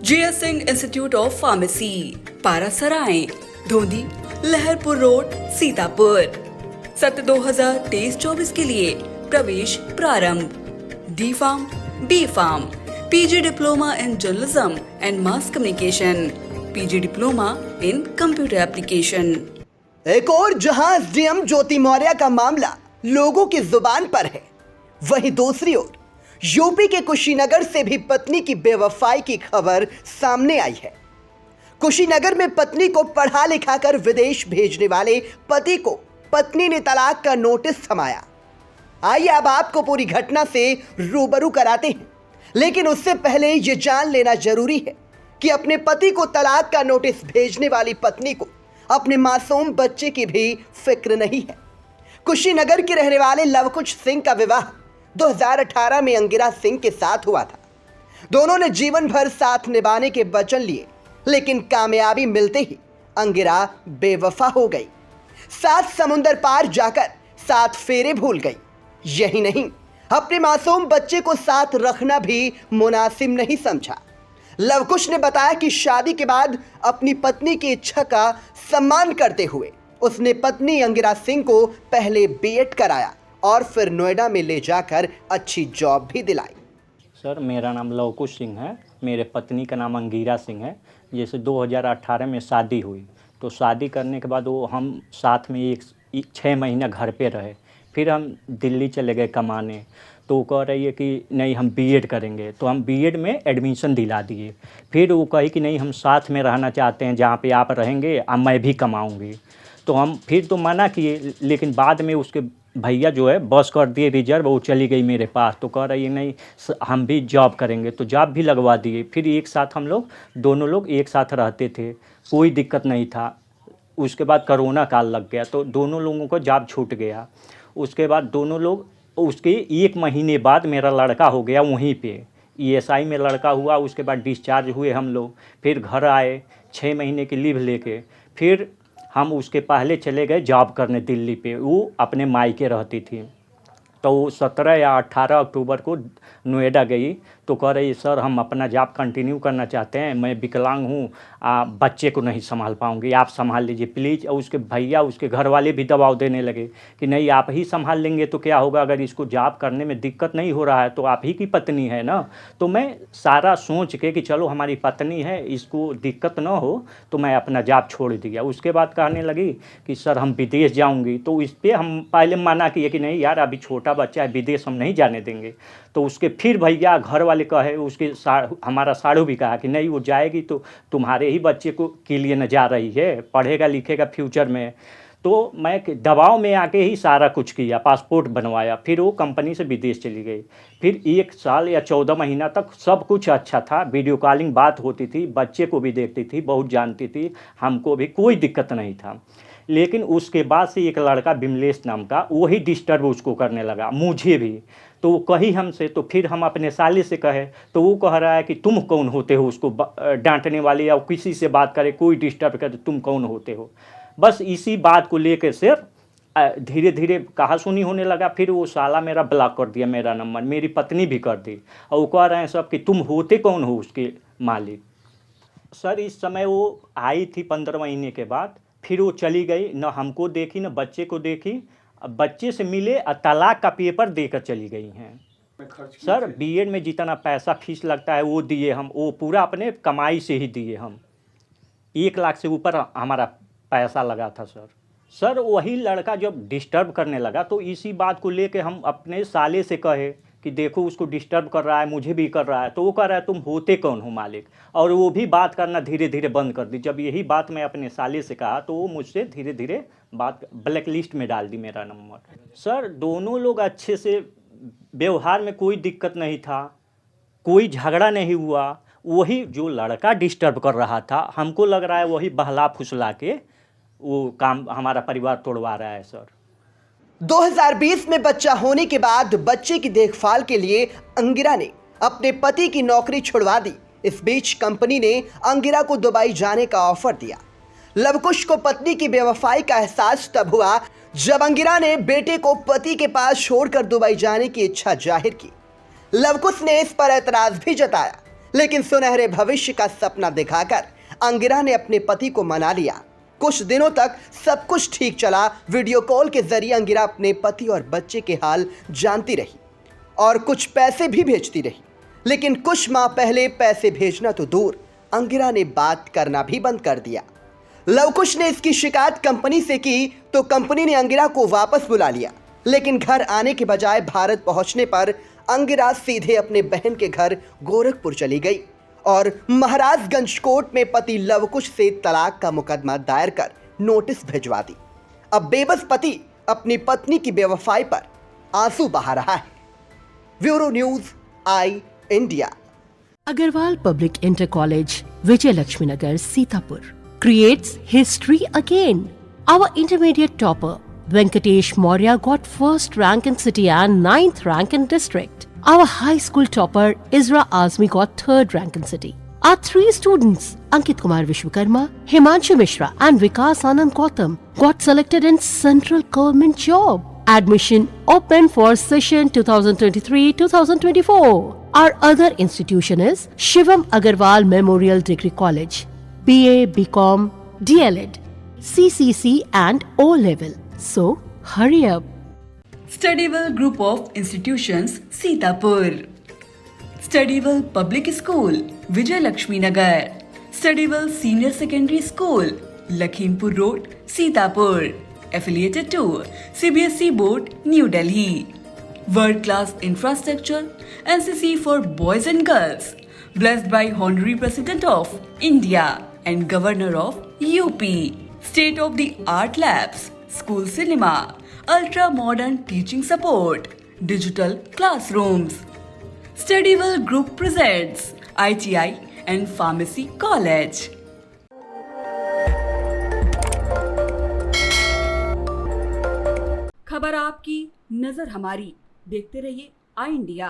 GS Singh institute of pharmacy, Parasarai, Dhondhi, Laharpur road, Sitapur. सत्र 2023-24 के लिए प्रवेश प्रारंभ। D pharm, B pharm, PG diploma in journalism and mass communication, PG diploma in computer application. एक और जहां एसडीएम ज्योति मौर्य का मामला लोगों की जुबान पर है, वहीं दूसरी ओर यूपी के कुशीनगर से भी पत्नी की बेवफाई की खबर सामने आई है। कुशीनगर में पत्नी को पढ़ा लिखा कर विदेश भेजने वाले पति को पत्नी ने तलाक का नोटिस थमाया। आइए अब आपको पूरी घटना से रूबरू कराते हैं, लेकिन उससे पहले यह जान लेना जरूरी है कि अपने पति को तलाक का नोटिस भेजने वाली पत्नी को अपने मासूम बच्चे की भी फिक्र नहीं है। कुशीनगर के रहने वाले लवकुश सिंह का विवाह 2018 में अंगिरा सिंह के साथ हुआ था। दोनों ने जीवन भर साथ निभाने के वचन लिए, लेकिन कामयाबी मिलते ही अंगिरा बेवफा हो गई। 7 समुंदर पार जाकर 7 फेरे भूल गई। यही नहीं, अपने मासूम बच्चे को साथ रखना भी मुनासिब नहीं समझा। लवकुश ने बताया कि शादी के बाद अपनी पत्नी की इच्छा का सम्मान करते हुए उसने पत्नी अंगिरा सिंह को पहले बीएड कराया और फिर नोएडा में ले जाकर अच्छी जॉब भी दिलाई। सर, मेरा नाम लवकुश सिंह है, मेरे पत्नी का नाम अंगिरा सिंह है। जैसे 2018 में शादी हुई, तो शादी करने के बाद वो हम साथ में 6 महीना घर पे रहे। फिर हम दिल्ली चले गए कमाने, तो वो कह रही है कि नहीं हम बीएड करेंगे, तो हम बीएड में एडमिशन दिला दिए। फिर वो कही कि नहीं हम साथ में रहना चाहते हैं, जहाँ पे आप रहेंगे और मैं भी कमाऊँगी। तो हम फिर तो मना किए, लेकिन बाद में उसके भैया जो है बस कर दिए रिजर्व, वो चली गई मेरे पास। तो कह रही है नहीं हम भी जॉब करेंगे, तो जॉब भी लगवा दिए। फिर एक साथ हम लोग दोनों लोग एक साथ रहते थे, कोई दिक्कत नहीं था। उसके बाद कोरोना काल लग गया, तो दोनों लोगों को जॉब छूट गया। उसके बाद दोनों लोग, उसके 1 महीने बाद मेरा लड़का हो गया वहीं पे, ESI में लड़का हुआ। उसके बाद डिस्चार्ज हुए हम लोग, फिर घर आए 6 महीने की लीव लेके। फिर हम उसके पहले चले गए जॉब करने दिल्ली पे, वो अपने मायके रहती थी। तो वो 17 या 18 अक्टूबर को नोएडा गई, तो कह रही सर हम अपना जॉब कंटिन्यू करना चाहते हैं, मैं विकलांग हूँ, बच्चे को नहीं संभाल पाऊँगी, आप संभाल लीजिए प्लीज़। और उसके भैया उसके घर वाले भी दबाव देने लगे कि नहीं आप ही संभाल लेंगे तो क्या होगा, अगर इसको जॉब करने में दिक्कत नहीं हो रहा है तो आप ही की पत्नी है ना। तो मैं सारा सोच के कि चलो हमारी पत्नी है, इसको दिक्कत ना हो, तो मैं अपना जॉब छोड़ दिया। उसके बाद कहने लगी कि सर हम विदेश जाऊँगी, तो इस पर हम पहले मना किए कि नहीं यार अभी छोटा बच्चा है, विदेश हम नहीं जाने देंगे। तो उसके फिर भैया घर वाले कहे, उसके हमारा साड़ू भी कहा कि नहीं वो जाएगी तो तुम्हारे ही बच्चे को के लिए न जा रही है, पढ़ेगा लिखेगा फ्यूचर में। तो मैं दबाव में आके ही सारा कुछ किया, पासपोर्ट बनवाया। फिर वो कंपनी से विदेश चली गई। फिर 1 साल या 14 महीना तक सब कुछ अच्छा था, वीडियो कॉलिंग बात होती थी, बच्चे को भी देखती थी, बहुत जानती थी, हमको भी कोई दिक्कत नहीं था। लेकिन उसके बाद से एक लड़का विमलेश नाम का, वही डिस्टर्ब उसको करने लगा, मुझे भी। तो वो कही हमसे, तो फिर हम अपने साले से कहे, तो वो कह रहा है कि तुम कौन होते हो उसको डांटने वाले, या किसी से बात करे कोई डिस्टर्ब करे तुम कौन होते हो। बस इसी बात को लेकर से धीरे धीरे कहा सुनी होने लगा। फिर वो साला मेरा ब्लॉक कर दिया, मेरा नंबर, मेरी पत्नी भी कर दी। और वो कह रहे हैं सब कि तुम होते कौन हो उसके मालिक। सर इस समय वो आई थी 15 महीने के बाद, फिर वो चली गई, न हमको देखी न बच्चे को देखी। बच्चे से मिले और तलाक का पेपर देकर चली गई हैं। सर बीएड में जितना पैसा फीस लगता है वो दिए हम, वो पूरा अपने कमाई से ही दिए हम। 1 लाख से ऊपर हमारा पैसा लगा था सर वही लड़का जब डिस्टर्ब करने लगा, तो इसी बात को लेके हम अपने साले से कहे कि देखो उसको डिस्टर्ब कर रहा है, मुझे भी कर रहा है। तो वो कह रहा है तुम होते कौन हो मालिक, और वो भी बात करना धीरे धीरे बंद कर दी। जब यही बात मैं अपने साले से कहा, तो वो मुझसे धीरे धीरे बात ब्लैक लिस्ट में डाल दी मेरा नंबर। सर दोनों लोग अच्छे से, व्यवहार में कोई दिक्कत नहीं था, कोई झगड़ा नहीं हुआ। वही जो लड़का डिस्टर्ब कर रहा था, हमको लग रहा है वही बहला फुसला के वो काम हमारा परिवार तोड़वा रहा है सर। 2020 में बच्चा होने के बाद बच्चे की देखभाल के लिए अंगिरा ने अपने पति की नौकरी छुड़वा दी। इस बीच कंपनी ने अंगिरा को दुबई जाने का ऑफर दिया। लवकुश को पत्नी की बेवफाई का एहसास तब हुआ जब अंगिरा ने बेटे को पति के पास छोड़कर दुबई जाने की इच्छा जाहिर की। लवकुश ने इस पर एतराज भी जताया, लेकिन सुनहरे भविष्य का सपना दिखाकर अंगिरा ने अपने पति को मना लिया। कुछ दिनों तक सब कुछ ठीक चला। वीडियो कॉल के जरिए अंगिरा अपने पति और बच्चे के हाल जानती रही और कुछ पैसे भी भेजती रही। लेकिन कुछ माह पहले पैसे भेजना तो दूर, अंगिरा ने बात करना भी बंद कर दिया। लवकुश ने इसकी शिकायत कंपनी से की तो कंपनी ने अंगिरा को वापस बुला लिया। लेकिन घर आने के बजाय भारत पहुंचने पर अंगिरा सीधे अपने बहन के घर गोरखपुर चली गई और महाराजगंज कोर्ट में पति लवकुश से तलाक का मुकदमा दायर कर नोटिस भिजवा दी। अब बेबस पति अपनी पत्नी की बेवफाई पर आंसू बहा रहा है। Bureau news, I India. Agarwal Public Inter College, Vijay Lakshmi Nagar, Sitapur, creates history again. Our intermediate topper, Venkatesh Maurya, got first rank in city and 9th rank in district. Our high school topper, Isra Azmi, got 3rd rank in city. Our 3 students, Ankit Kumar Vishwakarma, Himanshu Mishra and Vikas Anand Gautam, got selected in central government job. Admission open for session 2023-2024. Our other institution is Shivam Agarwal Memorial Degree College, BA, BCom, DLED, CCC and O level. So hurry up. Studyville Group of Institutions, Sitapur. Studyville Public School, Vijay Lakshmi Nagar. Studyville Senior Secondary School, Lakhimpur Road, Sitapur. Affiliated to CBSE Board, New Delhi. World-class infrastructure, NCC for boys and girls. Blessed by Honorary President of India and Governor of UP. State-of-the-art labs, school cinema, ultra-modern teaching support, digital classrooms. Studyville Group presents ITI and Pharmacy College. खबर आपकी, नजर हमारी। देखते रहिए आई India.